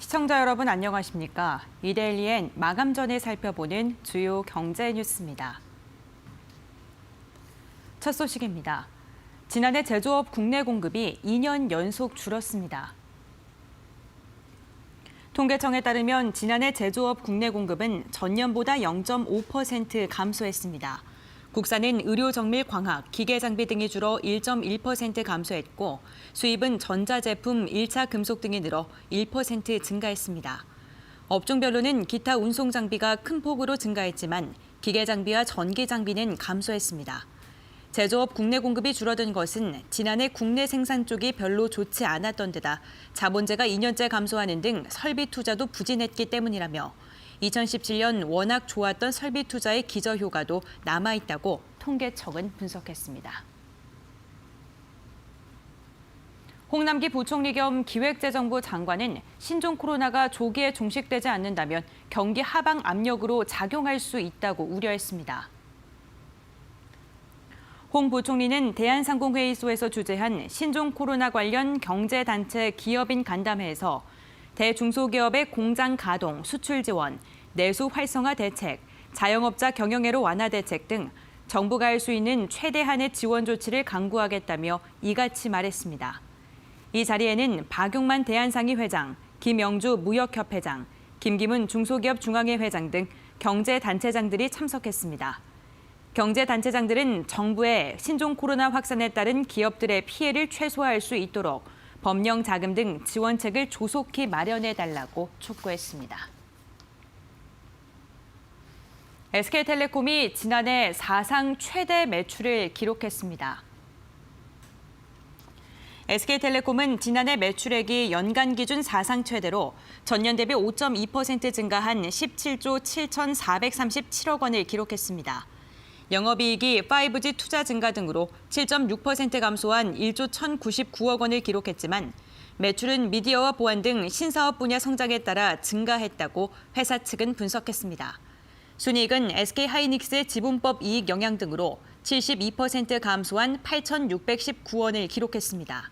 시청자 여러분 안녕하십니까? 이데일리엔 마감 전에 살펴보는 주요 경제 뉴스입니다. 첫 소식입니다. 지난해 제조업 국내 공급이 2년 연속 줄었습니다. 통계청에 따르면 지난해 제조업 국내 공급은 전년보다 0.5% 감소했습니다. 국산은 의료 정밀 광학, 기계 장비 등이 줄어 1.1% 감소했고 수입은 전자제품, 1차 금속 등이 늘어 1% 증가했습니다. 업종별로는 기타 운송 장비가 큰 폭으로 증가했지만 기계 장비와 전기 장비는 감소했습니다. 제조업 국내 공급이 줄어든 것은 지난해 국내 생산 쪽이 별로 좋지 않았던 데다 자본재가 2년째 감소하는 등 설비 투자도 부진했기 때문이라며 2017년 워낙 좋았던 설비 투자의 기저효과도 남아있다고 통계청은 분석했습니다. 홍남기 부총리 겸 기획재정부 장관은 신종 코로나가 조기에 종식되지 않는다면 경기 하방 압력으로 작용할 수 있다고 우려했습니다. 홍 부총리는 대한상공회의소에서 주재한 신종 코로나 관련 경제단체 기업인 간담회에서 대중소기업의 공장 가동, 수출 지원, 내수 활성화 대책, 자영업자 경영애로 완화 대책 등 정부가 할 수 있는 최대한의 지원 조치를 강구하겠다며 이같이 말했습니다. 이 자리에는 박용만 대한상의 회장, 김영주 무역협회장, 김기문 중소기업 중앙회 회장 등 경제단체장들이 참석했습니다. 경제단체장들은 정부의 신종 코로나 확산에 따른 기업들의 피해를 최소화할 수 있도록 법령 자금 등 지원책을 조속히 마련해달라고 촉구했습니다. SK텔레콤이 지난해 사상 최대 매출을 기록했습니다. SK텔레콤은 지난해 매출액이 연간 기준 사상 최대로 전년 대비 5.2% 증가한 17조 7,437억 원을 기록했습니다. 영업이익이 5G 투자 증가 등으로 7.6% 감소한 1조 1,099억 원을 기록했지만 매출은 미디어와 보안 등 신사업 분야 성장에 따라 증가했다고 회사 측은 분석했습니다. 순이익은 SK하이닉스의 지분법 이익 영향 등으로 72% 감소한 8,619원을 기록했습니다.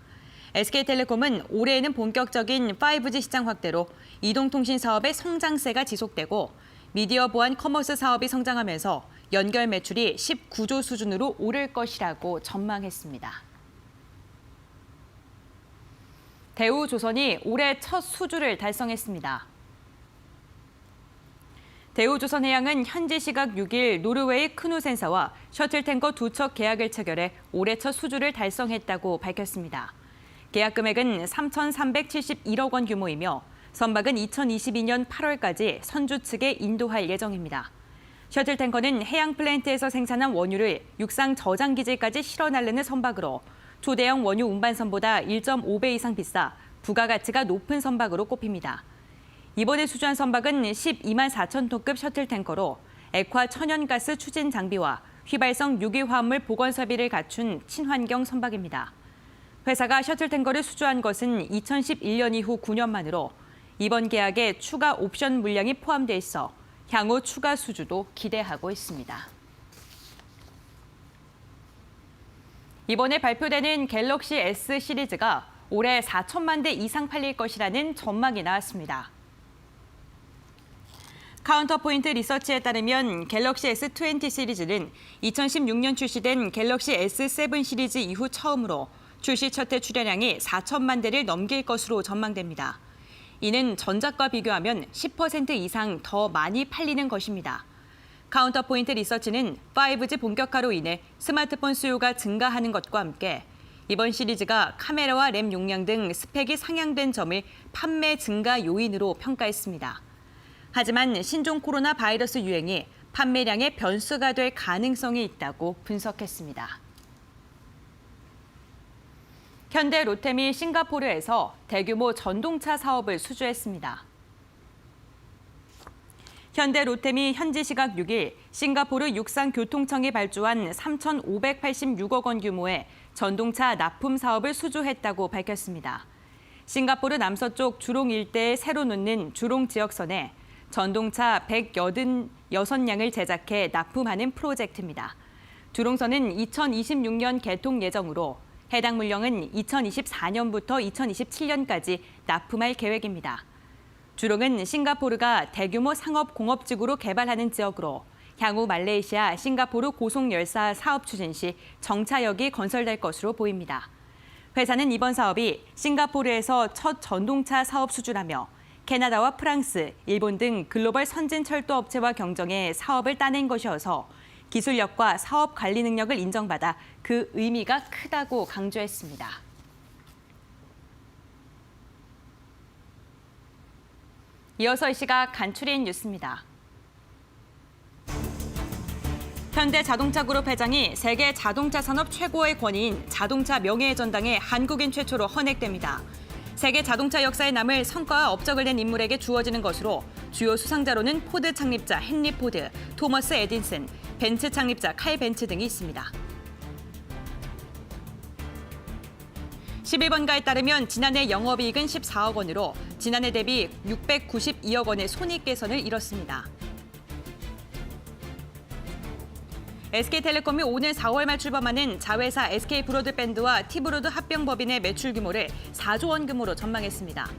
SK텔레콤은 올해에는 본격적인 5G 시장 확대로 이동통신 사업의 성장세가 지속되고 미디어 보안 커머스 사업이 성장하면서 연결 매출이 19조 수준으로 오를 것이라고 전망했습니다. 대우조선이 올해 첫 수주를 달성했습니다. 대우조선해양은 현지 시각 6일 노르웨이 크누센사와 셔틀탱커 2척 계약을 체결해 올해 첫 수주를 달성했다고 밝혔습니다. 계약 금액은 3,371억 원 규모이며 선박은 2022년 8월까지 선주 측에 인도할 예정입니다. 셔틀탱커는 해양 플랜트에서 생산한 원유를 육상 저장기지까지 실어 나르는 선박으로 초대형 원유 운반선보다 1.5배 이상 비싸 부가가치가 높은 선박으로 꼽힙니다. 이번에 수주한 선박은 12만 4천 톤급 셔틀탱커로 액화 천연가스 추진 장비와 휘발성 유기화합물 보건 설비를 갖춘 친환경 선박입니다. 회사가 셔틀탱커를 수주한 것은 2011년 이후 9년 만으로 이번 계약에 추가 옵션 물량이 포함돼 있어 향후 추가 수주도 기대하고 있습니다. 이번에 발표되는 갤럭시 S 시리즈가 올해 4천만 대 이상 팔릴 것이라는 전망이 나왔습니다. 카운터포인트 리서치에 따르면 갤럭시 S20 시리즈는 2016년 출시된 갤럭시 S7 시리즈 이후 처음으로 출시 첫 해 출하량이 4천만 대를 넘길 것으로 전망됩니다. 이는 전작과 비교하면 10% 이상 더 많이 팔리는 것입니다. 카운터포인트 리서치는 5G 본격화로 인해 스마트폰 수요가 증가하는 것과 함께 이번 시리즈가 카메라와 램 용량 등 스펙이 상향된 점을 판매 증가 요인으로 평가했습니다. 하지만 신종 코로나 바이러스 유행이 판매량의 변수가 될 가능성이 있다고 분석했습니다. 현대 롯데미 싱가포르에서 대규모 전동차 사업을 수주했습니다. 현대 롯데미 현지 시각 6일 싱가포르 육상교통청이 발주한 3,586억 원 규모의 전동차 납품 사업을 수주했다고 밝혔습니다. 싱가포르 남서쪽 주롱 일대에 새로 놓는 주롱 지역선에 전동차 186량을 제작해 납품하는 프로젝트입니다. 주롱선은 2026년 개통 예정으로 해당 물량은 2024년부터 2027년까지 납품할 계획입니다. 주롱은 싱가포르가 대규모 상업공업지구로 개발하는 지역으로 향후 말레이시아, 싱가포르 고속열차 사업 추진 시 정차역이 건설될 것으로 보입니다. 회사는 이번 사업이 싱가포르에서 첫 전동차 사업 수주라며 캐나다와 프랑스, 일본 등 글로벌 선진 철도 업체와 경쟁해 사업을 따낸 것이어서 기술력과 사업 관리 능력을 인정받아 그 의미가 크다고 강조했습니다. 이어서 이 시각 간추린 뉴스입니다. 현대자동차그룹 회장이 세계 자동차 산업 최고의 권위인 자동차 명예의 전당에 한국인 최초로 헌액됩니다. 세계 자동차 역사에 남을 성과와 업적을 낸 인물에게 주어지는 것으로 주요 수상자로는 포드 창립자 헨리 포드, 토머스 에딘슨, 벤츠 창립자 칼 벤츠 등이 있습니다. 11번가에 따르면 지난해 영업이익은 14억 원으로 지난해 대비 692억 원의 손익 개선을 이뤘습니다. SK텔레콤이 오늘 4월 말 출범하는 자회사 SK브로드밴드와 T브로드 합병법인의 매출 규모를 4조 원 규모로 전망했습니다.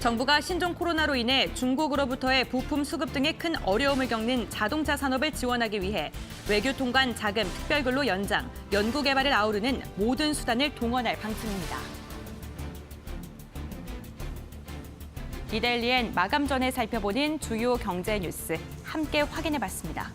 정부가 신종 코로나로 인해 중국으로부터의 부품 수급 등의 큰 어려움을 겪는 자동차 산업을 지원하기 위해 외교통관 자금 특별근로 연장, 연구개발을 아우르는 모든 수단을 동원할 방침입니다. 이데일리엔 마감 전에 살펴보는 주요 경제 뉴스 함께 확인해봤습니다.